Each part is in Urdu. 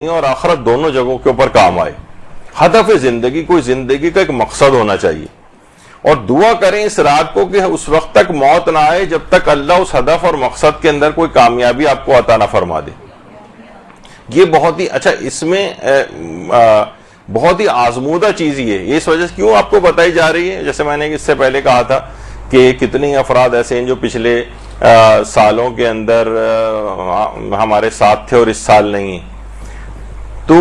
اور آخرت دونوں جگہوں کے اوپر کام آئے. ہدف زندگی کوئی زندگی کا ایک مقصد ہونا چاہیے, اور دعا کریں اس رات کو کہ اس وقت تک موت نہ آئے جب تک اللہ اس ہدف اور مقصد کے اندر کوئی کامیابی آپ کو عطا نہ فرما دے. یہ بہت ہی اچھا, اس میں بہت ہی آزمودہ چیز یہ ہے. اس وجہ سے کیوں آپ کو بتائی جا رہی ہے, جیسے میں نے اس سے پہلے کہا تھا کہ کتنے افراد ایسے ہیں جو پچھلے سالوں کے اندر ہمارے ساتھ تھے اور اس سال نہیں ہیں. تو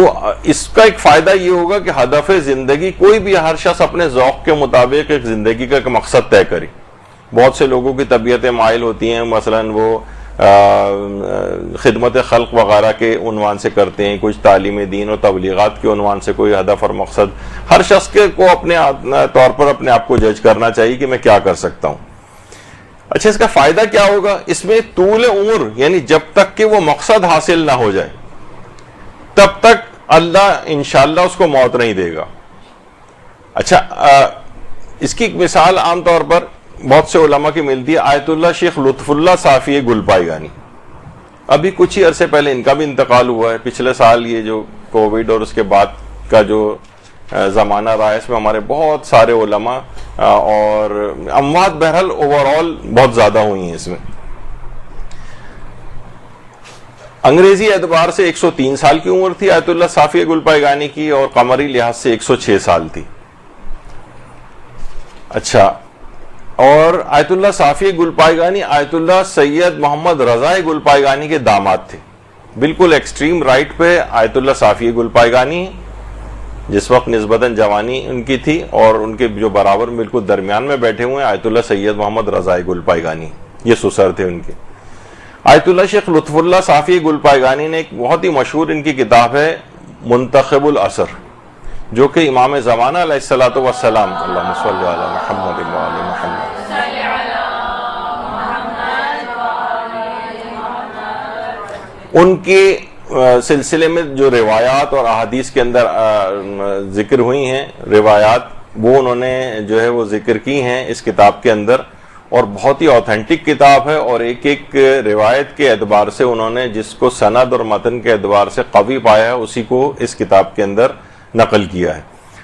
اس کا ایک فائدہ یہ ہوگا کہ ہدف زندگی کوئی بھی ہر شخص اپنے ذوق کے مطابق ایک زندگی کا ایک مقصد طے کرے. بہت سے لوگوں کی طبیعتیں مائل ہوتی ہیں, مثلا وہ خدمت خلق وغیرہ کے عنوان سے کرتے ہیں, کچھ تعلیم دین و تبلیغات کے عنوان سے کوئی ہدف اور مقصد. ہر شخص کو اپنے طور پر اپنے آپ کو جج کرنا چاہیے کہ میں کیا کر سکتا ہوں. اچھا, اس کا فائدہ کیا ہوگا؟ اس میں طول عمر, یعنی جب تک کہ وہ مقصد حاصل نہ ہو جائے تب تک اللہ انشاءاللہ اس کو موت نہیں دے گا. اچھا, اس کی ایک مثال عام طور پر بہت سے علماء کی ملتی ہے. آیت اللہ شیخ لطف اللہ صافی گلپائگانی, ابھی کچھ ہی عرصے پہلے ان کا بھی انتقال ہوا ہے. پچھلے سال یہ جو کووڈ اور اس کے بعد کا جو زمانہ رہا ہے, اس میں ہمارے بہت سارے علماء اور اموات بہرحال اوور آل بہت زیادہ ہوئی ہیں. اس میں انگریزی اعتبار سے 103 سال کی عمر تھی آیت اللہ صافی گلپائگانی کی, اور قمری لحاظ سے 106 سال تھی. اچھا, اور آیت اللہ صافی گلپائگانی آیت اللہ سید محمد رضا گلپائگانی کے داماد تھے. بالکل ایکسٹریم رائٹ پہ آیت اللہ صافی گلپائگانی, جس وقت نسبتاً جوانی ان کی تھی, اور ان کے جو برابر بالکل درمیان میں بیٹھے ہوئے آیت اللہ سید محمد رضا گلپائگانی, یہ سسر تھے ان کے. آیت اللہ شیخ لطف اللہ صافی گلپائگانی نے ایک بہت ہی مشہور ان کی کتاب ہے منتخب العصر, جو کہ امام زمانہ علیہ الصلوۃ والسلام, اللہم صلی علی محمد و آل محمد, ان کے سلسلے میں جو روایات اور احادیث کے اندر ذکر ہوئی ہیں روایات, وہ انہوں نے جو ہے وہ ذکر کی ہیں اس کتاب کے اندر. اور بہت ہی آتھینٹک کتاب ہے, اور ایک ایک روایت کے اعتبار سے انہوں نے جس کو سند اور متن کے اعتبار سے قوی پایا ہے اسی کو اس کتاب کے اندر نقل کیا ہے.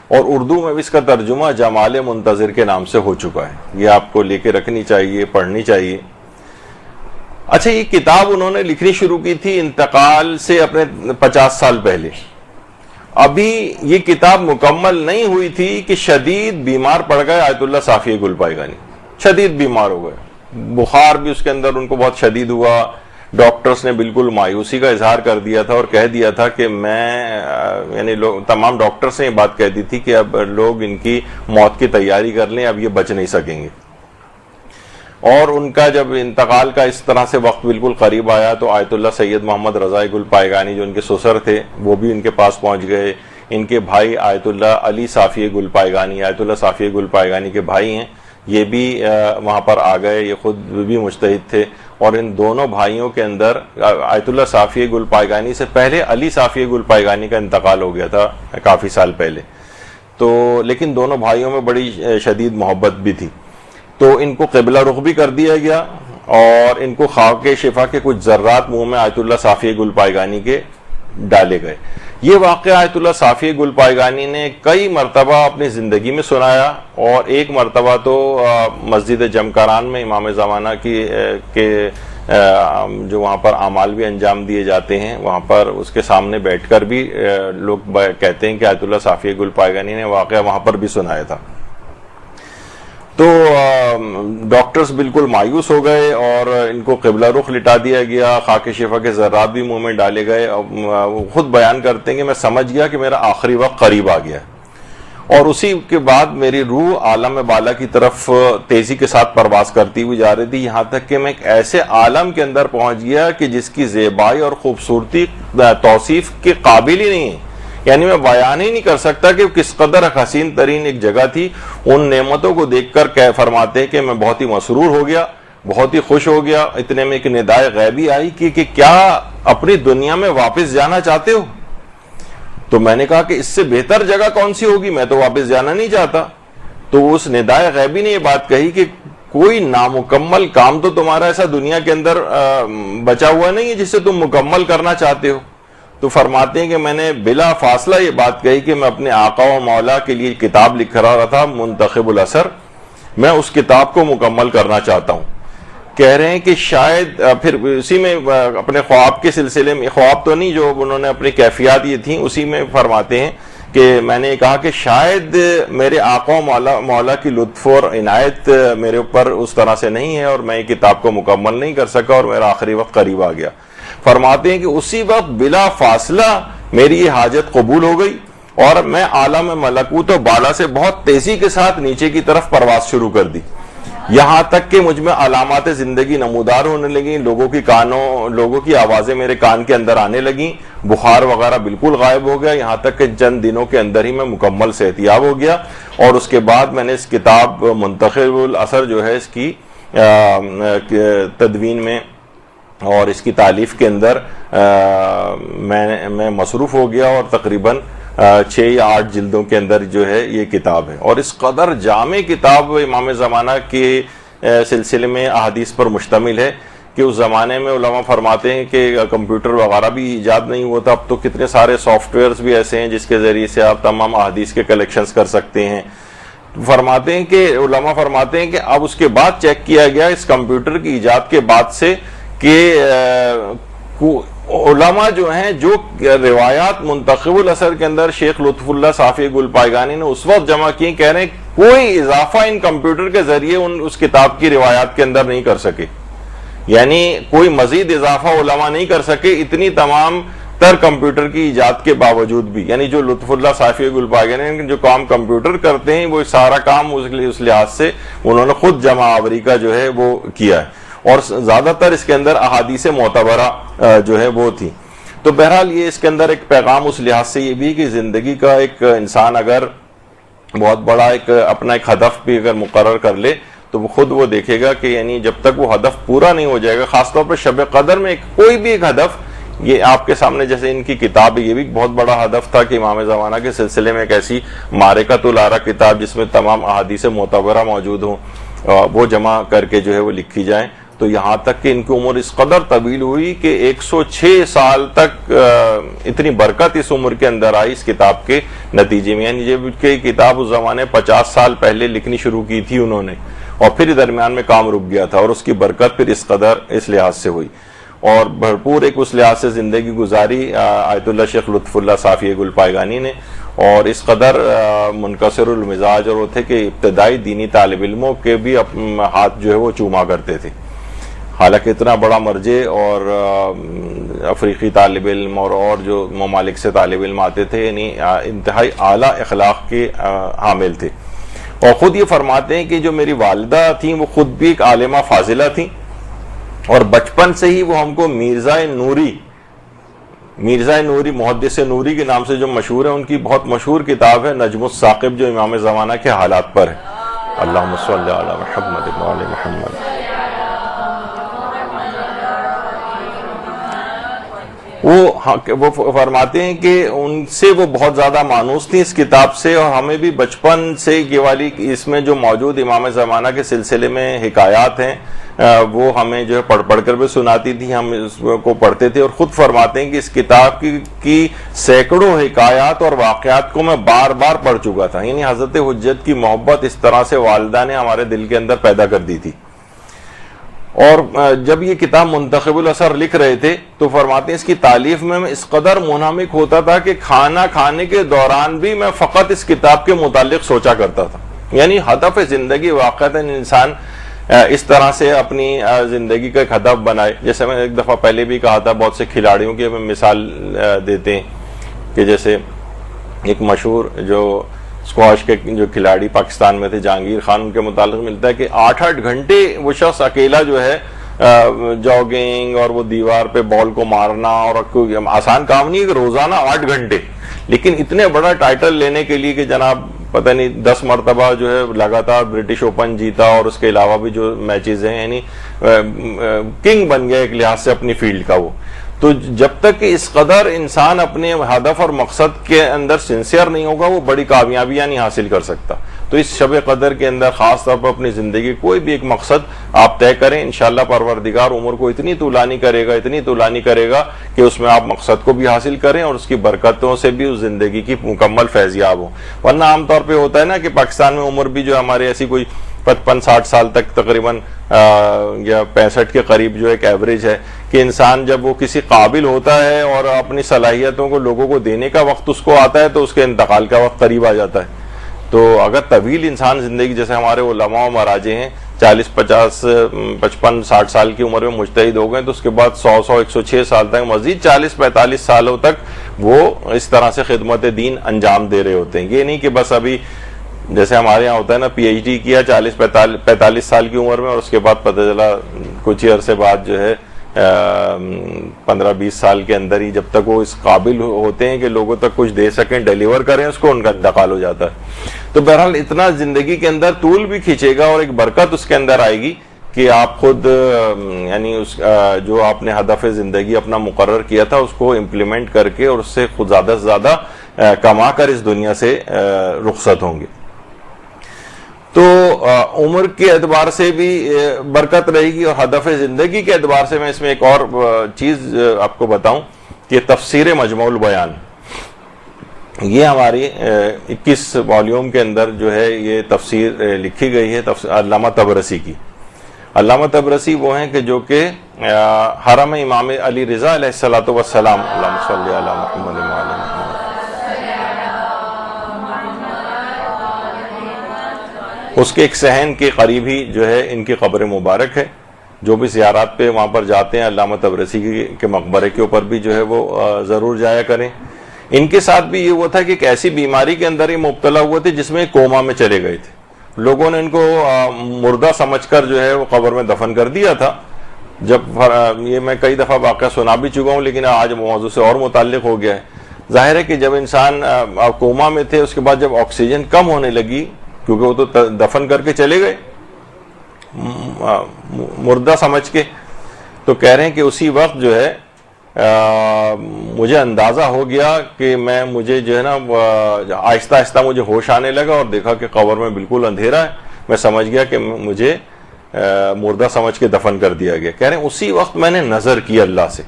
اور اردو میں بھی اس کا ترجمہ جمال منتظر کے نام سے ہو چکا ہے. یہ آپ کو لے کے رکھنی چاہیے, پڑھنی چاہیے. اچھا, یہ کتاب انہوں نے لکھنی شروع کی تھی انتقال سے اپنے 50 سال پہلے. ابھی یہ کتاب مکمل نہیں ہوئی تھی کہ شدید بیمار پڑ گئے آیت اللہ صافی گلپائگانی. شدید بیمار ہو گئے, بخار بھی اس کے اندر ان کو بہت شدید ہوا. ڈاکٹرز نے بالکل مایوسی کا اظہار کر دیا تھا, اور کہہ دیا تھا کہ یعنی تمام ڈاکٹرز نے یہ بات کہہ دی تھی کہ اب لوگ ان کی موت کی تیاری کر لیں, اب یہ بچ نہیں سکیں گے. اور ان کا جب انتقال کا اس طرح سے وقت بالکل قریب آیا تو آیت اللہ سید محمد رضا گلپائگانی جو ان کے سسر تھے وہ بھی ان کے پاس پہنچ گئے. ان کے بھائی آیت اللہ علی صافی گلپائگانی, آیت اللہ صافی گلپائگانی کے بھائی ہیں, یہ بھی وہاں پر آ گئے. یہ خود بھی مجتہد تھے, اور ان دونوں بھائیوں کے اندر آیت اللہ صافی گلپائگانی سے پہلے علی صافی گلپائگانی کا انتقال ہو گیا تھا کافی سال پہلے. تو لیکن دونوں بھائیوں میں بڑی شدید محبت بھی تھی, تو ان کو قبلہ رخ بھی کر دیا گیا, اور ان کو خاک شفا کے کچھ ذرات منہ میں آیت اللہ صافی گلپائگانی کے ڈالے گئے. یہ واقعہ آیت اللہ صافی گلپائگانی نے کئی مرتبہ اپنی زندگی میں سنایا, اور ایک مرتبہ تو مسجد جمکران میں امام زمانہ کے جو وہاں پر اعمال بھی انجام دیے جاتے ہیں, وہاں پر اس کے سامنے بیٹھ کر بھی لوگ کہتے ہیں کہ آیت اللہ صافی گلپائگانی نے واقعہ وہاں پر بھی سنایا تھا. تو ڈاکٹرز بالکل مایوس ہو گئے, اور ان کو قبلہ رخ لٹا دیا گیا, خاک شفا کے ذرات بھی منہ میں ڈالے گئے. وہ خود بیان کرتے ہیں کہ میں سمجھ گیا کہ میرا آخری وقت قریب آ گیا, اور اسی کے بعد میری روح عالم بالا کی طرف تیزی کے ساتھ پرواز کرتی ہوئی جا رہی تھی, یہاں تک کہ میں ایک ایسے عالم کے اندر پہنچ گیا کہ جس کی زیبائی اور خوبصورتی توصیف کے قابل ہی نہیں ہے. یعنی میں بیان ہی نہیں کر سکتا کہ کس قدر حسین ترین ایک جگہ تھی. ان نعمتوں کو دیکھ کر فرماتے ہیں کہ میں بہت ہی مسرور ہو گیا, بہت ہی خوش ہو گیا. اتنے میں ایک ندائے غیبی آئی کہ کیا اپنی دنیا میں واپس جانا چاہتے ہو؟ تو میں نے کہا کہ اس سے بہتر جگہ کون سی ہوگی, میں تو واپس جانا نہیں چاہتا. تو اس ندائے غیبی نے یہ بات کہی کہ کوئی نامکمل کام تو تمہارا ایسا دنیا کے اندر بچا ہوا نہیں ہے جسے تم مکمل کرنا چاہتے ہو. تو فرماتے ہیں کہ میں نے بلا فاصلہ یہ بات کہی کہ میں اپنے آقا و مولا کے لیے کتاب لکھ رہا تھا منتخب الاثر، میں اس کتاب کو مکمل کرنا چاہتا ہوں. کہہ رہے ہیں کہ شاید پھر اسی میں اپنے خواب کے سلسلے میں، خواب تو نہیں، جو انہوں نے اپنی کیفیات یہ تھیں اسی میں فرماتے ہیں کہ میں نے کہا کہ شاید میرے آقا و مولا کی لطف اور عنایت میرے اوپر اس طرح سے نہیں ہے اور میں یہ کتاب کو مکمل نہیں کر سکا اور میرا آخری وقت قریب آ گیا. فرماتے ہیں کہ اسی وقت بلا فاصلہ میری یہ حاجت قبول ہو گئی اور میں عالم ملکوت و بالا سے بہت تیزی کے ساتھ نیچے کی طرف پرواز شروع کر دی، یہاں تک کہ مجھ میں علامات زندگی نمودار ہونے لگیں، لوگوں کی آوازیں میرے کان کے اندر آنے لگیں، بخار وغیرہ بالکل غائب ہو گیا، یہاں تک کہ چند دنوں کے اندر ہی میں مکمل صحتیاب ہو گیا. اور اس کے بعد میں نے اس کتاب منتخب الاثر جو ہے اس کی تدوین میں اور اس کی تالیف کے اندر میں مصروف ہو گیا اور تقریباً 6 یا 8 جلدوں کے اندر جو ہے یہ کتاب ہے. اور اس قدر جامع کتاب امام زمانہ کے سلسلے میں احادیث پر مشتمل ہے کہ اس زمانے میں علماء فرماتے ہیں کہ کمپیوٹر وغیرہ بھی ایجاد نہیں ہوا تھا. اب تو کتنے سارے سافٹ ویئرز بھی ایسے ہیں جس کے ذریعے سے آپ تمام احادیث کے کلیکشنز کر سکتے ہیں. فرماتے ہیں کہ علماء فرماتے ہیں کہ اب اس کے بعد چیک کیا گیا اس کمپیوٹر کی ایجاد کے بعد سے کہ علماء جو ہیں جو روایات منتخب الاثر کے اندر شیخ لطف اللہ صافی گل پائگانی نے اس وقت جمع کی، کہہ رہے ہیں کوئی اضافہ ان کمپیوٹر کے ذریعے اس کتاب کی روایات کے اندر نہیں کر سکے، یعنی کوئی مزید اضافہ علماء نہیں کر سکے اتنی تمام تر کمپیوٹر کی ایجاد کے باوجود بھی. یعنی جو لطف اللہ صافی گل پائگانی جو کام کمپیوٹر کرتے ہیں وہ سارا کام اس لحاظ سے انہوں نے خود جمع آوری کا جو ہے وہ کیا ہے، اور زیادہ تر اس کے اندر احادیث معتبرہ جو ہے وہ تھی. تو بہرحال یہ اس کے اندر ایک پیغام اس لحاظ سے یہ بھی کہ زندگی کا ایک انسان اگر بہت بڑا اپنا ایک ہدف بھی اگر مقرر کر لے تو وہ خود وہ دیکھے گا کہ یعنی جب تک وہ ہدف پورا نہیں ہو جائے گا، خاص طور پر شب قدر میں کوئی بھی ایک ہدف، یہ آپ کے سامنے جیسے ان کی کتاب یہ بھی بہت بڑا ہدف تھا کہ امام زمانہ کے سلسلے میں ایک ایسی معرکۃ الآراء کتاب جس میں تمام احادیث معتبرہ موجود ہوں وہ جمع کر کے جو ہے وہ لکھی جائیں. تو یہاں تک کہ ان کی عمر اس قدر طویل ہوئی کہ 106 سال تک اتنی برکت اس عمر کے اندر آئی اس کتاب کے نتیجے میں. یعنی جب کہ کتاب اس زمانے 50 سال پہلے لکھنی شروع کی تھی انہوں نے اور پھر درمیان میں کام رک گیا تھا، اور اس کی برکت پھر اس قدر اس لحاظ سے ہوئی اور بھرپور ایک اس لحاظ سے زندگی گزاری آیت اللہ شیخ لطف اللہ صافی گل پائگانی نے. اور اس قدر منکسر المزاج اور وہ تھے کہ ابتدائی دینی طالب علموں کے بھی ہاتھ جو ہے وہ چوما کرتے تھے. حالانکہ اتنا بڑا مرجع اور افریقی طالب علم اور جو ممالک سے طالب علم آتے تھے، یعنی انتہائی اعلیٰ اخلاق کے حامل تھے. اور خود یہ فرماتے ہیں کہ جو میری والدہ تھیں وہ خود بھی ایک عالمہ فاضلہ تھیں اور بچپن سے ہی وہ ہم کو میرزا نوری محدث نوری کے نام سے جو مشہور ہے، ان کی بہت مشہور کتاب ہے نجم الثاقب جو امام زمانہ کے حالات پر ہے. اللہم صلی علی محمد و علی محمد. وہ فرماتے ہیں کہ ان سے وہ بہت زیادہ مانوس تھی اس کتاب سے، اور ہمیں بھی بچپن سے یہ والی اس میں جو موجود امام زمانہ کے سلسلے میں حکایات ہیں وہ ہمیں جو ہے پڑھ کر بھی سناتی تھی، ہم اس کو پڑھتے تھے. اور خود فرماتے ہیں کہ اس کتاب کی سینکڑوں حکایات اور واقعات کو میں بار بار پڑھ چکا تھا. یعنی حضرت حجت کی محبت اس طرح سے والدہ نے ہمارے دل کے اندر پیدا کر دی تھی. اور جب یہ کتاب منتخب الاثر لکھ رہے تھے تو فرماتے ہیں اس کی تالیف میں اس قدر منہمک ہوتا تھا کہ کھانا کھانے کے دوران بھی میں فقط اس کتاب کے متعلق سوچا کرتا تھا. یعنی ہدف زندگی واقعتاً انسان اس طرح سے اپنی زندگی کا ایک ہدف بنائے. جیسے میں ایک دفعہ پہلے بھی کہا تھا، بہت سے کھلاڑیوں کی ہمیں مثال دیتے ہیں کہ جیسے ایک مشہور جو اسکواش کے جو کھلاڑی پاکستان میں تھے جہانگیر خان، ان کے متعلق ملتا ہے کہ 8 گھنٹے وہ شخص اکیلا جو ہے جاگنگ اور وہ دیوار پہ بال کو مارنا، اور کوئی آسان کام نہیں ہے کہ روزانہ 8 گھنٹے، لیکن اتنے بڑا ٹائٹل لینے کے لیے کہ جناب پتہ نہیں 10 مرتبہ جو ہے لگاتار برٹش اوپن جیتا، اور اس کے علاوہ بھی جو میچز ہیں، یعنی کنگ بن گیا ایک لحاظ سے اپنی فیلڈ کا وہ. تو جب تک کہ اس قدر انسان اپنے ہدف اور مقصد کے اندر سنسیئر نہیں ہوگا وہ بڑی کامیابیاں نہیں حاصل کر سکتا. تو تو اس شب قدر کے اندر خاص طور پر اپنی زندگی کوئی بھی ایک مقصد آپ طے کریں، انشاءاللہ پروردگار عمر کو اتنی طولانی کرے گا کہ اس میں آپ مقصد کو بھی حاصل کریں اور اس کی برکتوں سے بھی اس زندگی کی مکمل فیضیاب ہو۔ ورنہ عام طور پہ ہوتا ہے نا کہ پاکستان میں عمر بھی جو ہمارے ایسی کوئی 55-60 سال تک تقریباً یا 65 کے قریب جو ایک ایوریج ہے کہ انسان جب وہ کسی قابل ہوتا ہے اور اپنی صلاحیتوں کو لوگوں کو دینے کا وقت اس کو آتا ہے تو اس کے انتقال کا وقت قریب آ جاتا ہے۔ تو اگر طویل انسان زندگی، جیسے ہمارے علماء و مراجع ہیں 40, 50, 55, 60 سال کی عمر میں مجتہد ہو گئے تو اس کے بعد 100, 106 سال تک، مزید 40, 45 سالوں تک وہ اس طرح سے خدمت دین انجام دے رہے ہوتے ہیں۔ یہ نہیں کہ بس ابھی جیسے ہمارے یہاں ہوتا ہے نا پی ایچ ڈی کیا 40, 45 سال کی عمر میں اور اس کے بعد پتہ چلا کچھ ہی عرصے بعد جو ہے 15, 20 سال کے اندر ہی جب تک وہ اس قابل ہوتے ہیں کہ لوگوں تک کچھ دے سکیں، ڈیلیور کریں اس کو، ان کا انتقال ہو جاتا ہے۔ تو بہرحال اتنا زندگی کے اندر طول بھی کھینچے گا اور ایک برکت اس کے اندر آئے گی کہ آپ خود یعنی اس جو آپ نے ہدف زندگی اپنا مقرر کیا تھا اس کو امپلیمنٹ کر کے اور اس سے خود زیادہ سے زیادہ کما کر اس دنیا سے رخصت ہوں گے۔ تو عمر کے اعتبار سے بھی برکت رہے گی اور ہدف زندگی کے اعتبار سے میں اس میں ایک اور چیز آپ کو بتاؤں کہ تفسیر مجموع البیان، یہ ہماری 21 والیوم کے اندر جو ہے یہ تفسیر لکھی گئی ہے علامہ طبرسی کی۔ علامہ طبرسی وہ ہیں کہ جو کہ حرم امام علی رضا علیہ الصلوۃ والسلام، اللہم صلی علی محمد وعلی محمد، اس کے ایک صحن کے قریب ہی جو ہے ان کی قبر مبارک ہے۔ جو بھی زیارات پہ وہاں پر جاتے ہیں علامہ طبرسی کے مقبرے کے اوپر بھی جو ہے وہ ضرور جایا کریں۔ ان کے ساتھ بھی یہ ہوا تھا کہ ایک ایسی بیماری کے اندر یہ مبتلا ہوئے تھے جس میں کوما میں چلے گئے تھے، لوگوں نے ان کو مردہ سمجھ کر جو ہے وہ قبر میں دفن کر دیا تھا۔ جب یہ میں کئی دفعہ واقعہ سنا بھی چکا ہوں لیکن آج موضوع سے اور متعلق ہو گیا ہے۔ ظاہر ہے کہ جب انسان کوما میں تھے، اس کے بعد جب آکسیجن کم ہونے لگی، کیونکہ وہ تو دفن کر کے چلے گئے مردہ سمجھ کے، تو کہہ رہے ہیں کہ اسی وقت جو ہے مجھے اندازہ ہو گیا کہ مجھے جو ہے نا آہستہ آہستہ مجھے ہوش آنے لگا اور دیکھا کہ قبر میں بالکل اندھیرا ہے، میں سمجھ گیا کہ مجھے مردہ سمجھ کے دفن کر دیا گیا۔ کہہ رہے ہیں اسی وقت میں نے نظر کی اللہ سے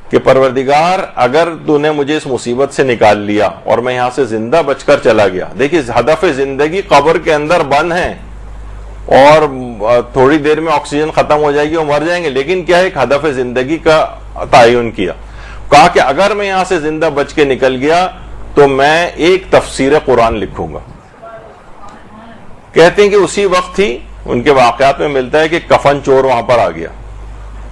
کہ پروردگار اگر تو نے مجھے اس مصیبت سے نکال لیا اور میں یہاں سے زندہ بچ کر چلا گیا، دیکھیے ہدف زندگی قبر کے اندر بند ہے اور تھوڑی دیر میں آکسیجن ختم ہو جائے گی اور مر جائیں گے، لیکن کیا ایک ہدف زندگی کا تعین کیا، کہا کہ اگر میں یہاں سے زندہ بچ کے نکل گیا تو میں ایک تفسیر قرآن لکھوں گا۔ کہتے ہیں کہ اسی وقت ہی ان کے واقعات میں ملتا ہے کہ کفن چور وہاں پر آ گیا،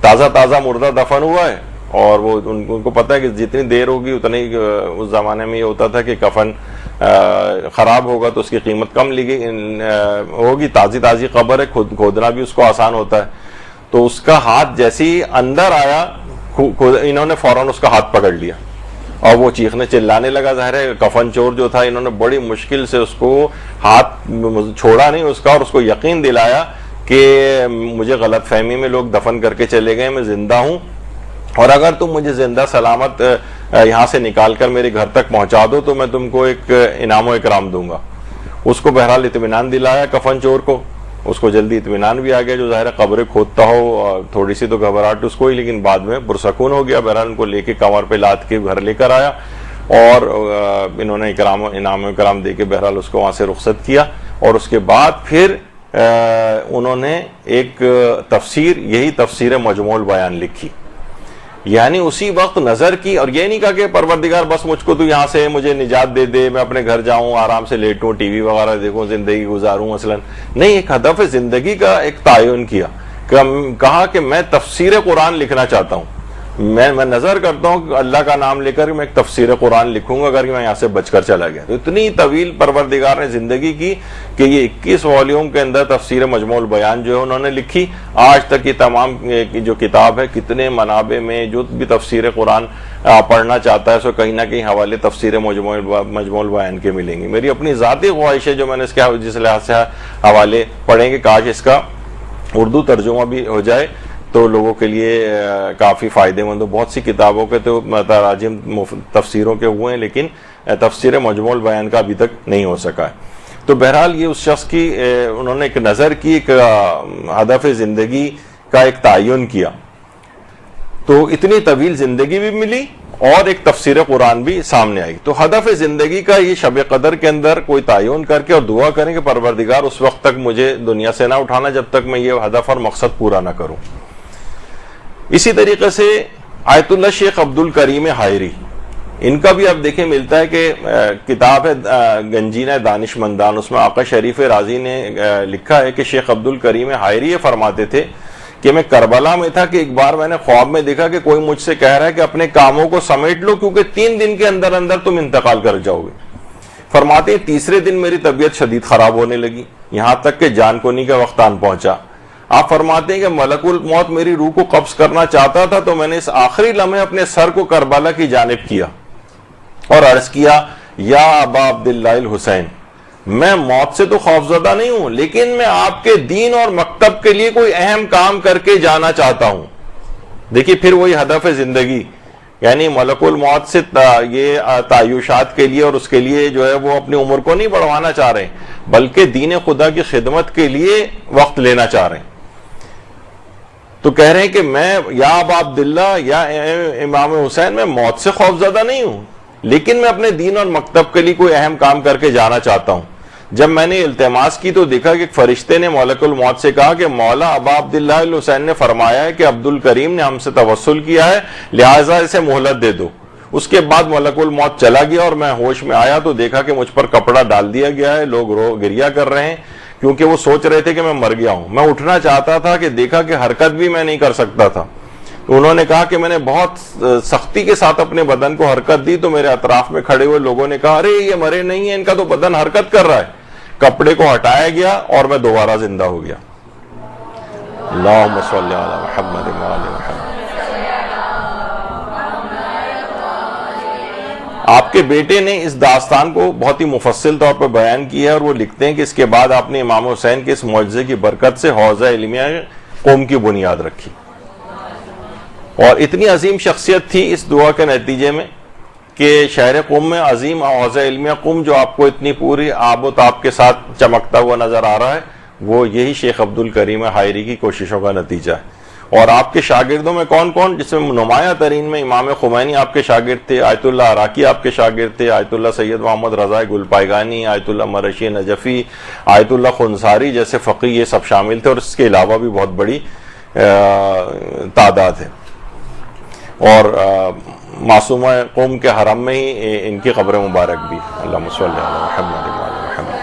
تازہ مردہ دفن ہوا ہے اور وہ ان کو پتا ہے کہ جتنی دیر ہوگی اتنی، اس زمانے میں یہ ہوتا تھا کہ کفن خراب ہوگا تو اس کی قیمت کم ہوگی، تازی قبر ہے، کھودنا بھی اس کو آسان ہوتا ہے۔ تو اس کا ہاتھ جیسے ہی اندر آیا، انہوں نے فوراً اس کا ہاتھ پکڑ لیا اور وہ چیخنے چلانے لگا۔ ظاہر ہے کفن چور جو تھا، انہوں نے بڑی مشکل سے اس کو ہاتھ چھوڑا نہیں اس کا اور اس کو یقین دلایا کہ مجھے غلط فہمی میں لوگ دفن کر کے چلے گئے، میں زندہ ہوں اور اگر تم مجھے زندہ سلامت یہاں سے نکال کر میرے گھر تک پہنچا دو تو میں تم کو ایک انعام و اکرام دوں گا۔ اس کو بہرحال اطمینان دلایا کفن چور کو، اس کو جلدی اطمینان بھی آ گیا، جو ظاہر قبریں کھودتا ہو تھوڑی سی تو گھبراہٹ اس کو ہی، لیکن بعد میں پرسکون ہو گیا۔ بہرحال ان کو لے کے کمر پہ لاد کے گھر لے کر آیا اور انہوں نے انعام و اکرام دے کے بہرحال اس کو وہاں سے رخصت کیا۔ اور اس کے بعد پھر انہوں نے ایک تفسیر، یہی تفسیر مجموع البیان لکھی، یعنی اسی وقت نظر کی، اور یہ نہیں کہا کہ پروردگار بس مجھ کو تو یہاں سے مجھے نجات دے دے، میں اپنے گھر جاؤں آرام سے لیٹوں ٹی وی وغیرہ دیکھوں زندگی گزاروں مثلا، نہیں، ایک ہدف زندگی کا ایک تعین کیا، کہا کہ میں تفسیر قرآن لکھنا چاہتا ہوں، میں نظر کرتا ہوں کہ اللہ کا نام لے کر میں ایک تفسیر قرآن لکھوں گا اگر میں یہاں سے بچ کر چلا گیا۔ تو اتنی طویل پروردگار نے زندگی کی کہ یہ 21 والیوم کے اندر تفسیر مجموع البیان جو ہے انہوں نے لکھی۔ آج تک یہ تمام جو کتاب ہے، کتنے منابع میں جو بھی تفسیر قرآن پڑھنا چاہتا ہے سو کہیں نہ کہیں حوالے تفسیر مجموع البیان کے ملیں گے۔ میری اپنی ذاتی خواہش ہے، جو میں نے اس کے جس لحاظ سے حوالے پڑھیں گے، کاش اس کا اردو ترجمہ بھی ہو جائے تو لوگوں کے لیے کافی فائدے مند ہو۔ بہت سی کتابوں کے تو تراجم تفسیروں کے ہوئے ہیں لیکن تفسیر مجموع البیان کا ابھی تک نہیں ہو سکا ہے۔ تو بہرحال یہ اس شخص کی انہوں نے ایک نظر کی، ایک ہدف زندگی کا ایک تعین کیا، تو اتنی طویل زندگی بھی ملی اور ایک تفسیر قرآن بھی سامنے آئی۔ تو ہدف زندگی کا یہ شب قدر کے اندر کوئی تعین کر کے اور دعا کریں کہ پروردگار اس وقت تک مجھے دنیا سے نہ اٹھانا جب تک میں یہ ہدف اور مقصد پورا نہ کروں۔ اسی طریقے سے آیت اللہ شیخ عبد الکریم حائری، ان کا بھی آپ دیکھیں ملتا ہے کہ کتاب ہے گنجینہ دانش مندان، اس میں آقا شریف رازی نے لکھا ہے کہ شیخ عبد الکریم حائری یہ فرماتے تھے کہ میں کربلا میں تھا کہ ایک بار میں نے خواب میں دیکھا کہ کوئی مجھ سے کہہ رہا ہے کہ اپنے کاموں کو سمیٹ لو کیونکہ 3 دن کے اندر اندر تم انتقال کر جاؤ گے۔ فرماتے ہیں تیسرے دن میری طبیعت شدید خراب ہونے لگی، یہاں تک کہ جان کنی کا وقت آن پہنچا۔ آپ فرماتے ہیں کہ ملک الموت میری روح کو قبض کرنا چاہتا تھا تو میں نے اس آخری لمحے اپنے سر کو کربلا کی جانب کیا اور عرض کیا، یا ابا عبداللہ الحسین، میں موت سے تو خوفزدہ نہیں ہوں لیکن میں آپ کے دین اور مکتب کے لیے کوئی اہم کام کر کے جانا چاہتا ہوں۔ دیکھیے پھر وہی ہدف زندگی، یعنی ملک الموت سے یہ تعیشات کے لیے اور اس کے لیے جو ہے وہ اپنی عمر کو نہیں بڑھوانا چاہ رہے بلکہ دین خدا کی خدمت کے لیے وقت لینا چاہ رہے ہیں۔ تو کہہ رہے ہیں کہ میں یا ابا عبداللہ یا امام حسین، میں موت سے خوفزدہ نہیں ہوں لیکن میں اپنے دین اور مکتب کے لیے کوئی اہم کام کر کے جانا چاہتا ہوں۔ جب میں نے التماس کی تو دیکھا کہ ایک فرشتے نے ملک الموت سے کہا کہ مولا ابا عبداللہ الحسین نے فرمایا ہے کہ عبد الکریم نے ہم سے توسل کیا ہے لہٰذا اسے مہلت دے دو۔ اس کے بعد ملک الموت چلا گیا اور میں ہوش میں آیا تو دیکھا کہ مجھ پر کپڑا ڈال دیا گیا ہے، لوگ گریہ کر رہے ہیں کیونکہ وہ سوچ رہے تھے کہ میں مر گیا ہوں۔ میں اٹھنا چاہتا تھا کہ دیکھا کہ حرکت بھی میں نہیں کر سکتا تھا۔ انہوں نے کہا کہ میں نے بہت سختی کے ساتھ اپنے بدن کو حرکت دی تو میرے اطراف میں کھڑے ہوئے لوگوں نے کہا، ارے یہ مرے نہیں ہیں، ان کا تو بدن حرکت کر رہا ہے۔ کپڑے کو ہٹایا گیا اور میں دوبارہ زندہ ہو گیا۔ اللہم صلی علی محمد و آل محمد۔ آپ کے بیٹے نے اس داستان کو بہت ہی مفصل طور پر بیان کیا ہے اور وہ لکھتے ہیں کہ اس کے بعد آپ نے امام حسین کے اس معجزے کی برکت سے حوزہ علمیہ قوم کی بنیاد رکھی، اور اتنی عظیم شخصیت تھی اس دعا کے نتیجے میں کہ شہر قم میں عظیم حوزہ علمیہ قم جو آپ کو اتنی پوری آب و تاب کے ساتھ چمکتا ہوا نظر آ رہا ہے وہ یہی شیخ عبد الکریم حائری کی کوششوں کا نتیجہ ہے۔ اور آپ کے شاگردوں میں کون کون، جس میں نمایاں ترین میں امام خمینی آپ کے شاگرد تھے، آیت اللہ عراقی آپ کے شاگرد تھے، آیت اللہ سید محمد رضا گل پائگانی، آیت اللہ مرشی نجفی، آیت اللہ خنصاری جیسے فقی، یہ سب شامل تھے، اور اس کے علاوہ بھی بہت بڑی تعداد ہے۔ اور معصومہ قوم کے حرم میں ہی ان کی قبر مبارک بھی۔ اللہم صلی علی محمد و آل محمد۔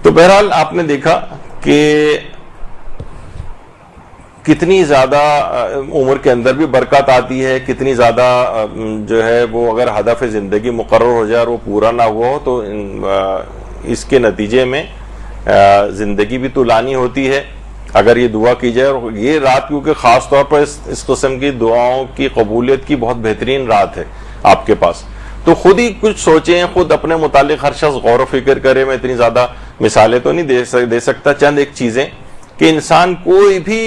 تو بہرحال آپ نے دیکھا کہ کتنی زیادہ عمر کے اندر بھی برکت آتی ہے، کتنی زیادہ جو ہے وہ اگر ہدف زندگی مقرر ہو جائے اور وہ پورا نہ ہوا ہو تو اس کے نتیجے میں زندگی بھی طولانی ہوتی ہے اگر یہ دعا کی جائے۔ اور یہ رات کیونکہ خاص طور پر اس قسم کی دعاؤں کی قبولیت کی بہت بہترین رات ہے آپ کے پاس، تو خود ہی کچھ سوچیں، خود اپنے متعلق ہر شخص غور و فکر کرے۔ میں اتنی زیادہ مثالیں تو نہیں دے سکتا، چند ایک چیزیں کہ انسان کوئی بھی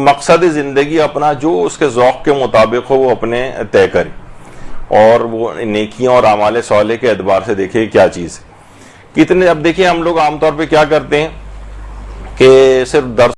مقصد زندگی اپنا جو اس کے ذوق کے مطابق ہو وہ اپنے طے کرے، اور وہ نیکیوں اور اعمال صالح کے اعتبار سے دیکھے کیا چیز ہے۔ کتنے اب دیکھیں ہم لوگ عام طور پہ کیا کرتے ہیں کہ صرف درس